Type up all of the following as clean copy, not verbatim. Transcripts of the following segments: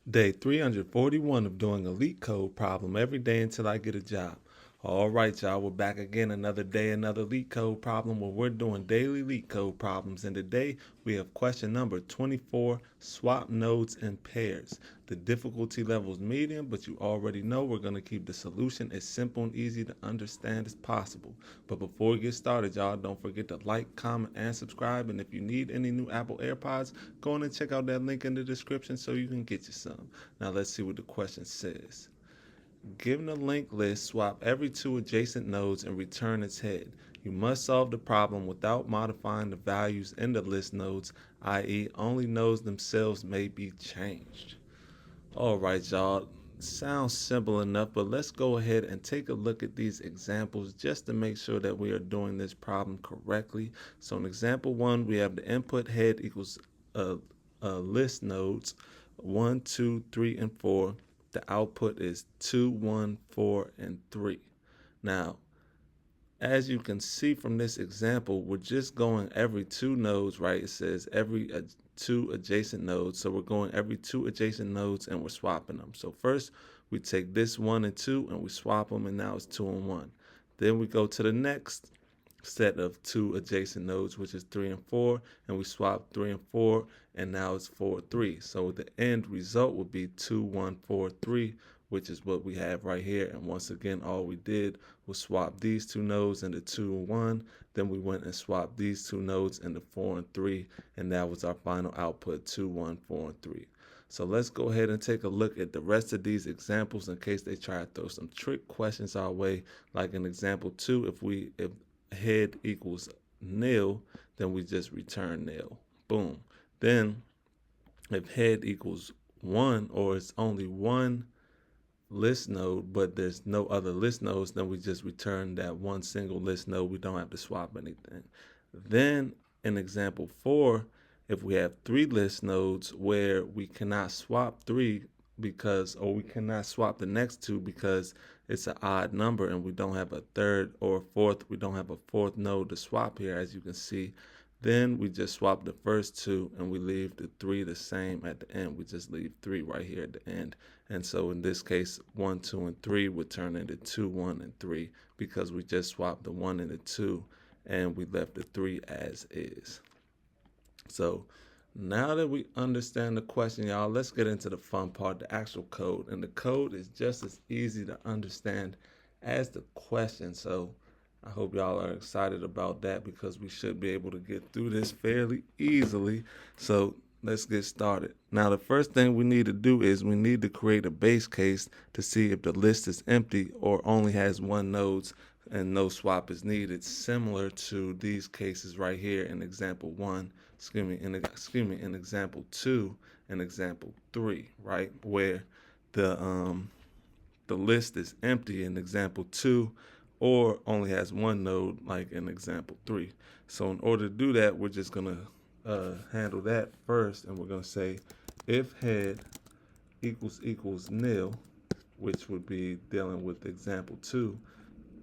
Day 341 of doing a LeetCode problem every day until I get a job. All right, y'all, we're back again another day, another LeetCode problem where we're doing daily LeetCode problems. And today we have question number 24, swap nodes in pairs. The difficulty level is medium, but you already know we're going to keep the solution as simple and easy to understand as possible. But before we get started, y'all, don't forget to like, comment, and subscribe. And if you need any new Apple AirPods, go on and check out that link in the description so you can get you some. Now let's see what the question says. Given a linked list, swap every two adjacent nodes and return its head. You must solve the problem without modifying the values in the list nodes, i.e. only nodes themselves may be changed. Alright, y'all, sounds simple enough, but let's go ahead and take a look at these examples just to make sure that we are doing this problem correctly. So in example 1, we have the input head equals list nodes 1, 2, 3, and 4. The output is 2, 1, 4, and 3. Now, as you can see from this example, we're just going every two nodes, right? It says every two adjacent nodes. So we're going every two adjacent nodes and we're swapping them. So first we take this 1 and 2 and we swap them, and now it's 2 and 1. Then we go to the next set of two adjacent nodes, which is 3 and 4, and we swap 3 and 4, and now it's 4, 3. So the end result would be 2, 1, 4, 3, which is what we have right here. And once again, all we did was swap these two nodes into 2 and 1. Then we went and swapped these two nodes into 4 and 3, and that was our final output, 2, 1, 4, and 3. So let's go ahead and take a look at the rest of these examples in case they try to throw some trick questions our way. Like in example 2, if head equals nil, then we just return nil. Boom. Then if head equals 1, or it's only one list node, but there's no other list nodes, then we just return that one single list node. We don't have to swap anything. Then in example 4, if we have 3 list nodes where we cannot swap 3 because, or we cannot swap the next 2 because it's an odd number and we don't have a third or a fourth, we don't have a fourth node to swap here, as you can see, then we just swap the first 2 and we leave the 3 the same at the end. We just leave 3 right here at the end. And so in this case, 1, 2, and 3 would turn into 2, 1, and 3 because we just swapped the 1 and the 2 and we left the 3 as is. So now that we understand the question, y'all, let's get into the fun part, the actual code. And the code is just as easy to understand as the question. So I hope y'all are excited about that because we should be able to get through this fairly easily. So let's get started. Now, the first thing we need to do is we need to create a base case to see if the list is empty or only has one node and no swap is needed, similar to these cases right here in example 1, in example 2 and example 3, right, where the list is empty in example 2 or only has one node like in example 3. So in order to do that, we're just going to handle that first, and we're going to say if head equals nil, which would be dealing with example 2,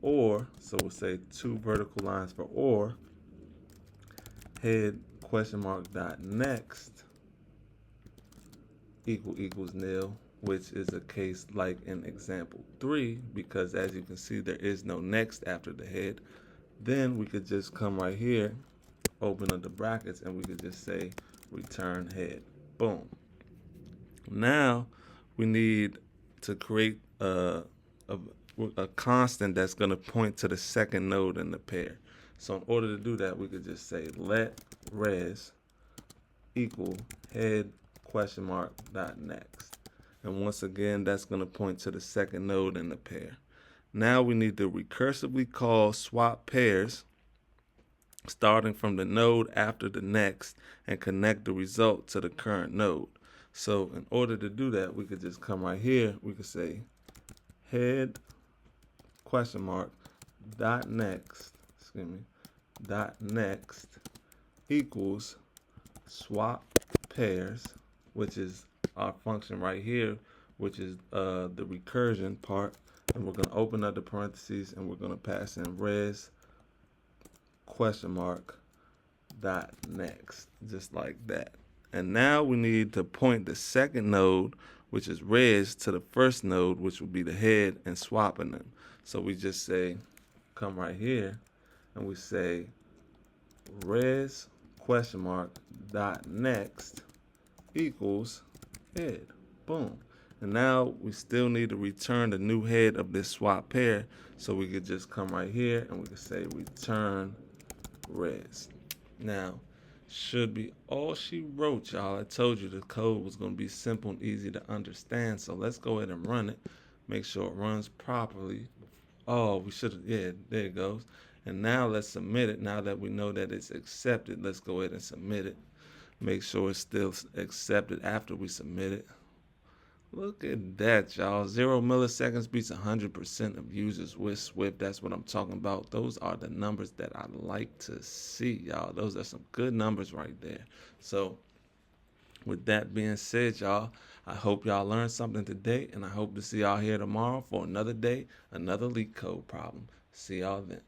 or, so we'll say 2 vertical lines for or, head question mark dot next equals nil, which is a case like in example 3, because as you can see, there is no next after the head. Then we could just come right here, open up the brackets, and we could just say return head. Boom. Now we need to create a constant that's going to point to the second node in the pair. So in order to do that, we could just say let res equal head question mark dot next. And once again, that's going to point to the second node in the pair. Now we need to recursively call swap pairs starting from the node after the next and connect the result to the current node. So in order to do that, we could just come right here. We could say head question mark dot next, dot next equals swap pairs, which is our function right here, which is the recursion part. And we're going to open up the parentheses and we're going to pass in res question mark dot next, just like that. And now we need to point the second node, which is res, to the first node, which would be the head, and swapping them. So we just say, come right here, and we say res question mark dot next equals head. Boom. And now we still need to return the new head of this swap pair. So we could just come right here and we could say return res. Now, should be all she wrote, y'all. I told you the code was going to be simple and easy to understand. So let's go ahead and run it. Make sure it runs properly. Oh, we should have, yeah, there it goes. And now let's submit it. Now that we know that it's accepted, let's go ahead and submit it. Make sure it's still accepted after we submit it. Look at that, y'all. 0 milliseconds beats 100% of users with Swift. That's what I'm talking about. Those are the numbers that I like to see, y'all. Those are some good numbers right there. So with that being said, y'all, I hope y'all learned something today, and I hope to see y'all here tomorrow for another day, another LeetCode problem. See y'all then.